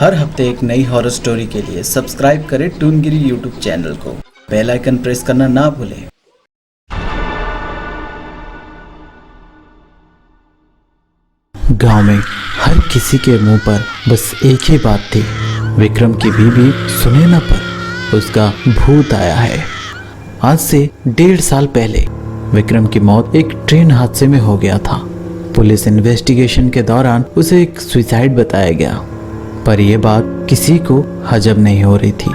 हर हफ्ते एक नई हॉरर स्टोरी के लिए सब्सक्राइब करें टूनगिरी यूट्यूब चैनल को। बेल आइकन प्रेस करना ना भूलें। गांव में हर किसी के मुंह पर बस एक ही बात थी, विक्रम की बीवी सुनैना पर उसका भूत आया है। आज से 1.5 साल पहले विक्रम की मौत एक ट्रेन हादसे में हो गया था। पुलिस इन्वेस्टिगेशन के दौरान उसे एक सुसाइड बताया गया, पर यह बात किसी को हजम नहीं हो रही थी,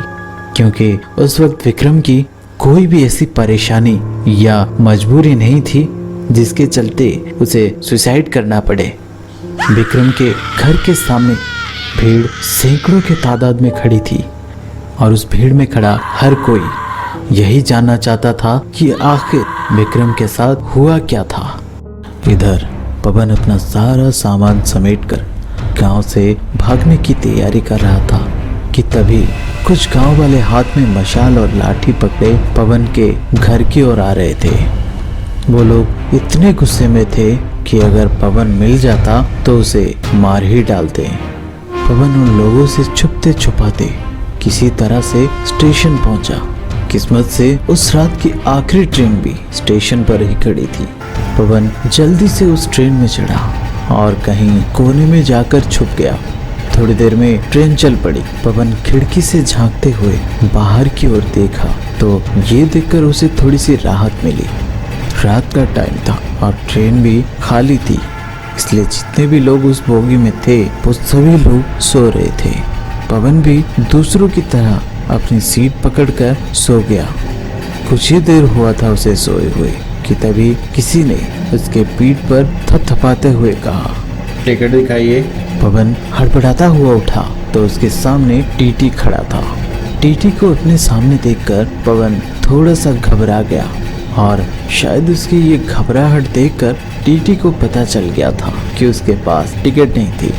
क्योंकि उस वक्त विक्रम की कोई भी ऐसी परेशानी या मजबूरी नहीं थी जिसके चलते उसे सुसाइड करना पड़े। विक्रम के घर के सामने भीड़ सैकड़ों के तादाद में खड़ी थी और उस भीड़ में खड़ा हर कोई यही जानना चाहता था कि आखिर विक्रम के साथ हुआ क्या था। इधर पवन अपना सारा सामान समेटकर गांव से भागने की तैयारी कर रहा था कि तभी कुछ गांव वाले हाथ में मशाल और लाठी पकड़े पवन के घर की ओर आ रहे थे। वो लोग इतने गुस्से में थे कि अगर पवन मिल जाता तो उसे मार ही डालते। पवन उन लोगों से छुपते छुपाते किसी तरह से स्टेशन पहुंचा। किस्मत से उस रात की आखिरी ट्रेन भी स्टेशन पर ही खड़ी थी। पवन जल्दी से उस ट्रेन में चढ़ा और कहीं कोने में जाकर छुप गया। थोड़ी देर में ट्रेन चल पड़ी। पवन खिड़की से झांकते हुए बाहर की ओर देखा तो ये देखकर उसे थोड़ी सी राहत मिली। रात का टाइम था और ट्रेन भी खाली थी, इसलिए जितने भी लोग उस बोगी में थे वो सभी लोग सो रहे थे। पवन भी दूसरों की तरह अपनी सीट पकड़कर सो गया। कुछ ही देर हुआ था उसे सोए हुए कि तभी किसी ने उसके पीठ पर थपथपाते हुए कहा, टिकट दिखाइए। पवन हड़बड़ाता हुआ उठा तो उसके सामने टीटी खड़ा था। टीटी को अपने सामने देखकर पवन थोड़ा सा घबरा गया और शायद उसकी ये घबराहट देखकर टीटी को पता चल गया था कि उसके पास टिकट नहीं थी।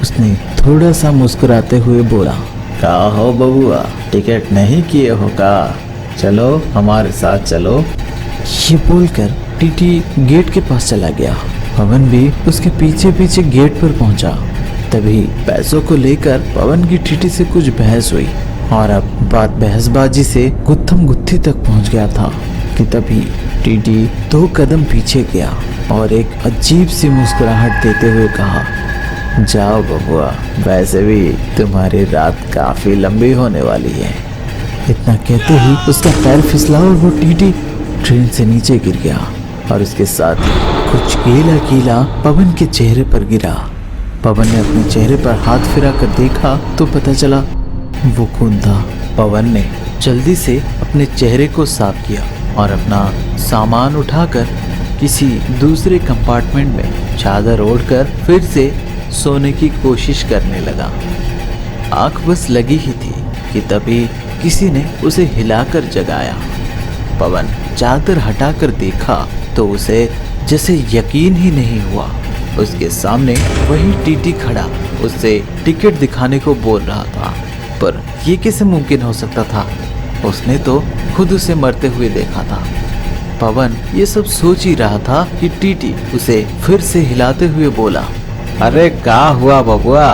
उसने थोड़ा सा मुस्कुराते हुए बोला, का हो बबुआ, टिकट नहीं किए हो का? चलो हमारे साथ चलो। ये बोलकर टीटी गेट के पास चला गया। पवन भी उसके पीछे पीछे गेट पर पहुंचा। तभी पैसों को लेकर पवन की टीटी से कुछ बहस हुई और अब बात बहसबाजी से गुत्थम गुत्थी तक पहुंच गया था कि तभी टीटी 2 कदम पीछे गया और एक अजीब सी मुस्कुराहट देते हुए कहा, जाओ बबुआ, वैसे भी तुम्हारी रात काफी लंबी होने वाली है। इतना कहते ही उसका पैर फिसला और वो टीटी ट्रेन से नीचे गिर गया और उसके साथ कुछ गीला गीला पवन के चेहरे पर गिरा। पवन ने अपने चेहरे पर हाथ फिरा कर देखा तो पता चला वो खून था। पवन ने जल्दी से अपने चेहरे को साफ किया और अपना सामान उठाकर किसी दूसरे कंपार्टमेंट में चादर ओढ़कर फिर से सोने की कोशिश करने लगा। आंख बस लगी ही थी कि तभी किसी ने उसे हिलाकर जगाया। पवन चादर हटाकर देखा तो उसे जैसे यकीन ही नहीं हुआ। उसके सामने वही टीटी खड़ा उससे टिकट दिखाने को बोल रहा था, पर ये कैसे मुमकिन हो सकता था? उसने तो खुद उसे मरते हुए देखा था। पवन ये सब सोच ही रहा था कि टीटी उसे फिर से हिलाते हुए बोला, अरे का हुआ बबुआ,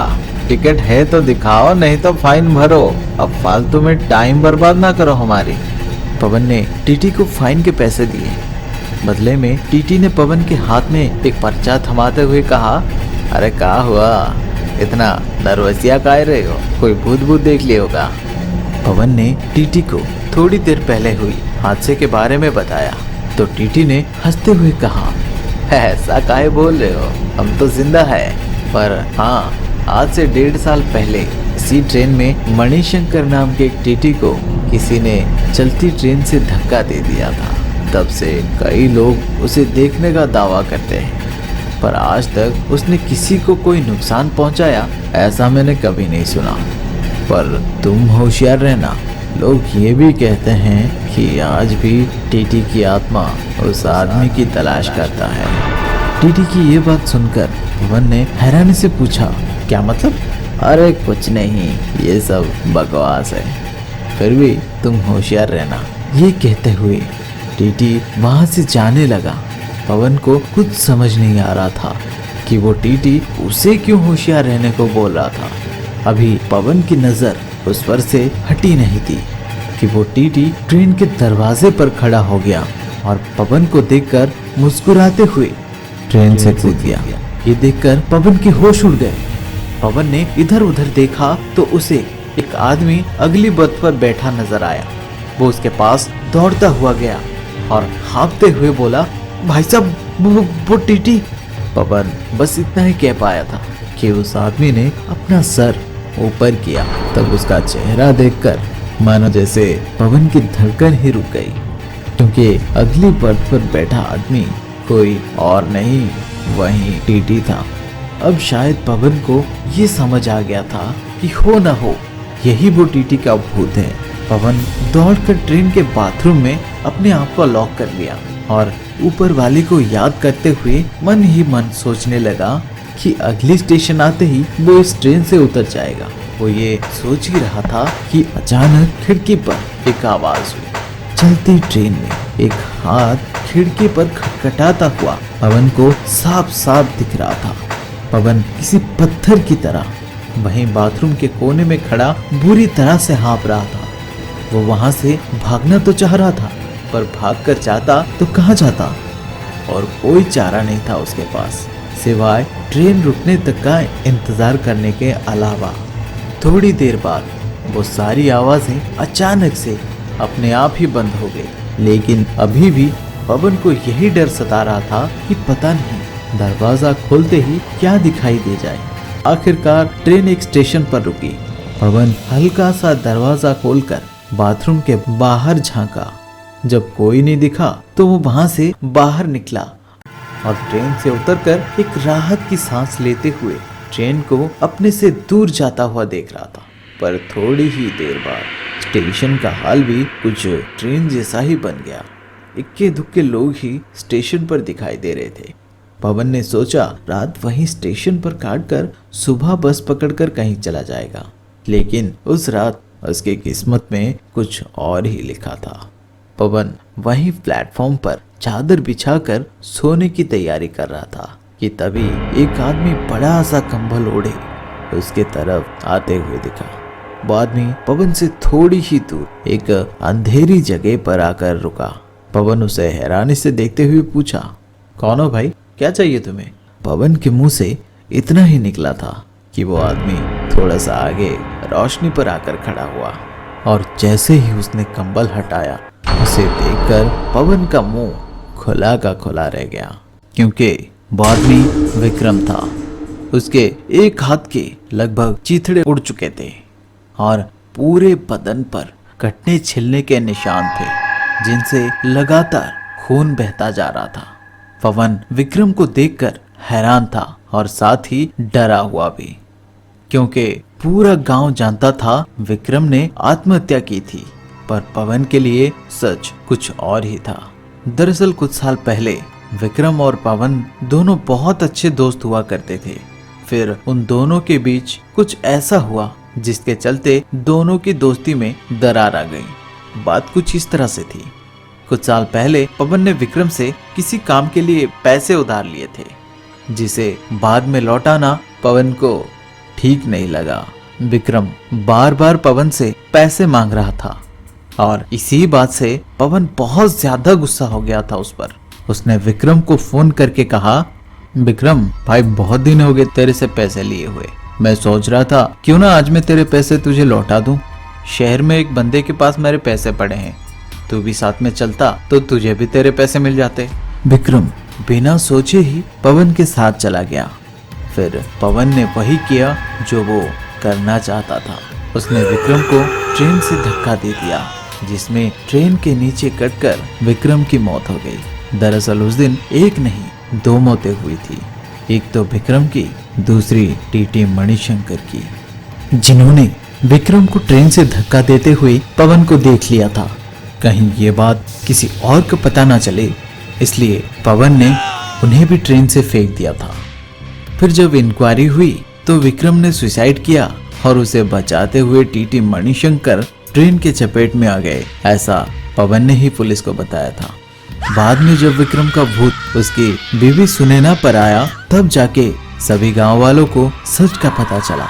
टिकट है तो दिखाओ, नहीं तो फाइन भरो। अब फालतू में टाइम बर्बाद ना करो हमारी। पवन ने टीटी को फाइन के पैसे दिए। बदले में टीटी ने पवन के हाथ में एक पर्चा थमाते हुए कहा, अरे का हुआ, इतना नर्वसिया का रहे हो? कोई भूत भूत देख लिया होगा। पवन ने टीटी को थोड़ी देर पहले हुई हादसे के बारे में बताया तो टीटी ने हंसते हुए कहा, ऐसा काहे बोल रहे हो, हम तो जिंदा है। पर हाँ, आज से 1.5 साल पहले इसी ट्रेन में मणिशंकर नाम के एक टीटी को किसी ने चलती ट्रेन से धक्का दे दिया था। तब से कई लोग उसे देखने का दावा करते हैं, पर आज तक उसने किसी को कोई नुकसान पहुंचाया ऐसा मैंने कभी नहीं सुना। पर तुम होशियार रहना, लोग ये भी कहते हैं कि आज भी टीटी की आत्मा उस आदमी की तलाश करता है। टीटी की ये बात सुनकर पवन ने हैरानी से पूछा, क्या मतलब? अरे कुछ नहीं, ये सब बकवास है, फिर भी तुम होशियार रहना। ये कहते हुए टीटी वहां से जाने लगा। पवन को कुछ समझ नहीं आ रहा था कि वो टीटी उसे क्यों होशियार रहने को बोल रहा था। अभी पवन की नजर उस पर से हटी नहीं थी कि वो टीटी ट्रेन के दरवाजे पर खड़ा हो गया और पवन को देखकर मुस्कुराते हुए ट्रेन से कूद गया। ये देखकर पवन के होश उड़ गए। पवन ने इधर उधर देखा तो उसे एक आदमी अगली बर्थ पर बैठा नजर आया। वो उसके पास दौड़ता हुआ गया और हाँफते हुए बोला, भाई साहब वो टीटी। पवन बस इतना ही कह पाया था कि उस आदमी ने अपना सर ऊपर किया। तब उसका चेहरा देखकर मानो जैसे पवन की धड़कन ही रुक गई, क्योंकि अगली बर्थ पर बैठा आदमी कोई और नहीं, वही टीटी था। अब शायद पवन को ये समझ आ गया था कि हो न हो यही वो टीटी का भूत है। पवन दौड़कर ट्रेन के बाथरूम में अपने आप को लॉक कर लिया और ऊपर वाले को याद करते हुए मन ही मन सोचने लगा कि अगले स्टेशन आते ही वो इस ट्रेन से उतर जाएगा। वो ये सोच ही रहा था कि अचानक खिड़की पर एक आवाज हुई। चलती ट्रेन में एक हाथ खिड़की पर खटखटाता हुआ पवन को साफ साफ दिख रहा था। पवन किसी पत्थर की तरह वहीं बाथरूम के कोने में खड़ा बुरी तरह से हाँफ रहा था। वो वहां से भागना तो चाह रहा था, पर भागकर जाता तो कहाँ जाता, और कोई चारा नहीं था उसके पास सिवाय ट्रेन रुकने तक का इंतजार करने के अलावा। थोड़ी देर बाद वो सारी आवाजें अचानक से अपने आप ही बंद हो गई। लेकिन अभी भी पवन को यही डर सता रहा था कि पता नहीं दरवाजा खोलते ही क्या दिखाई दे जाए। आखिरकार ट्रेन एक स्टेशन पर रुकी। पवन हल्का सा दरवाजा खोलकर बाथरूम के बाहर झांका। जब कोई नहीं दिखा तो वो वहां से बाहर निकला और ट्रेन से उतरकर एक राहत की सांस लेते हुए ट्रेन को अपने से दूर जाता हुआ देख रहा था। पर थोड़ी ही देर बाद स्टेशन का हाल भी कुछ ट्रेन जैसा ही बन गया। इक्के दुक्के लोग ही स्टेशन पर दिखाई दे रहे थे। पवन ने सोचा रात वहीं स्टेशन पर काटकर सुबह बस पकड़कर कहीं चला जाएगा, लेकिन उस रात उसकी किस्मत में कुछ और ही लिखा था। पवन वहीं प्लेटफॉर्म पर चादर बिछाकर सोने की तैयारी कर रहा था कि तभी एक आदमी बड़ा सा कंबल ओढ़े उसके तरफ आते हुए दिखा। वो आदमी पवन से थोड़ी ही दूर एक अंधेरी जगह पर आकर रुका। पवन उसे हैरानी से देखते हुए पूछा, कौन हो भाई, क्या चाहिए तुम्हें? पवन के मुंह से इतना ही निकला था कि वो आदमी थोड़ा सा आगे रोशनी पर आकर खड़ा हुआ और जैसे ही उसने कंबल हटाया उसे देखकर पवन का मुंह खुला का खुला रह गया, क्योंकि वो आदमी विक्रम था। उसके एक हाथ के लगभग चीथड़े उड़ चुके थे और पूरे बदन पर कटने छिलने के निशान थे, जिनसे लगातार खून बहता जा रहा था। पवन विक्रम को देखकर हैरान था और साथ ही डरा हुआ भी, क्योंकि पूरा गांव जानता था विक्रम ने आत्महत्या की थी। पर पवन के लिए सच कुछ और ही था। दरअसल कुछ साल पहले विक्रम और पवन दोनों बहुत अच्छे दोस्त हुआ करते थे। फिर उन दोनों के बीच कुछ ऐसा हुआ जिसके चलते दोनों की दोस्ती में दरार आ गई। बात कुछ इस तरह से थी। कुछ साल पहले पवन ने विक्रम से किसी काम के लिए पैसे उधार लिए थे, जिसे बाद में लौटाना पवन को ठीक नहीं लगा। विक्रम बार बार पवन से पैसे मांग रहा था और इसी बात से पवन बहुत ज्यादा गुस्सा हो गया था उस पर। उसने विक्रम को फोन करके कहा, विक्रम भाई बहुत दिन हो गए तेरे से पैसे लिए हुए। मैं सोच रहा था क्यों ना आज मैं तेरे पैसे तुझे लौटा दूं। शहर में एक बंदे के पास मेरे पैसे पड़े हैं, तू भी साथ में चलता तो तुझे भी तेरे पैसे मिल जाते। विक्रम बिना सोचे ही पवन के साथ चला गया। फिर पवन ने वही किया जो वो करना चाहता था। उसने विक्रम को ट्रेन से धक्का दे दिया, जिसमें ट्रेन के नीचे कटकर विक्रम की मौत हो गई। दरअसल उस दिन एक नहीं 2 मौतें हुई थी। एक तो विक्रम की, दूसरी टीटी मणिशंकर की, जिन्होंने विक्रम को ट्रेन से धक्का देते हुए पवन को देख लिया था। कहीं ये बात किसी और को पता ना चले, इसलिए पवन ने उन्हें भी ट्रेन से फेंक दिया था। फिर जब इंक्वायरी हुई तो विक्रम ने सुसाइड किया और उसे बचाते हुए टीटी मणिशंकर ट्रेन के चपेट में आ गए, ऐसा पवन ने ही पुलिस को बताया था। बाद में जब विक्रम का भूत उसकी बीवी सुनैना पर आया, तब जाके सभी गांव वालों को सच का पता चला।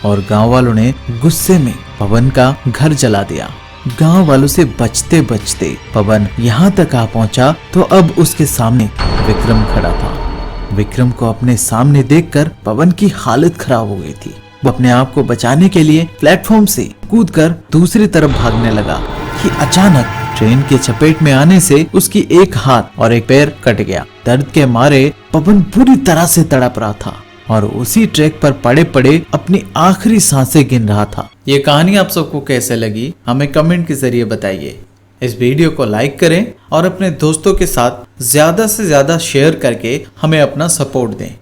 और गांव वालों ने गुस्से में पवन का घर जला दिया। गांव वालों से बचते बचते पवन यहाँ तक आ पहुँचा तो अब उसके सामने विक्रम खड़ा था। विक्रम को अपने सामने देखकर पवन की हालत खराब हो गई थी। वो अपने आप को बचाने के लिए प्लेटफॉर्म से कूदकर दूसरी तरफ भागने लगा कि अचानक ट्रेन के चपेट में आने से उसकी एक हाथ और एक पैर कट गया। दर्द के मारे पवन पूरी तरह से तड़प रहा था और उसी ट्रैक पर पड़े पड़े अपनी आखिरी सांसें गिन रहा था। ये कहानी आप सबको कैसे लगी हमें कमेंट के जरिए बताइए। इस वीडियो को लाइक करें और अपने दोस्तों के साथ ज्यादा से ज्यादा शेयर करके हमें अपना सपोर्ट दें।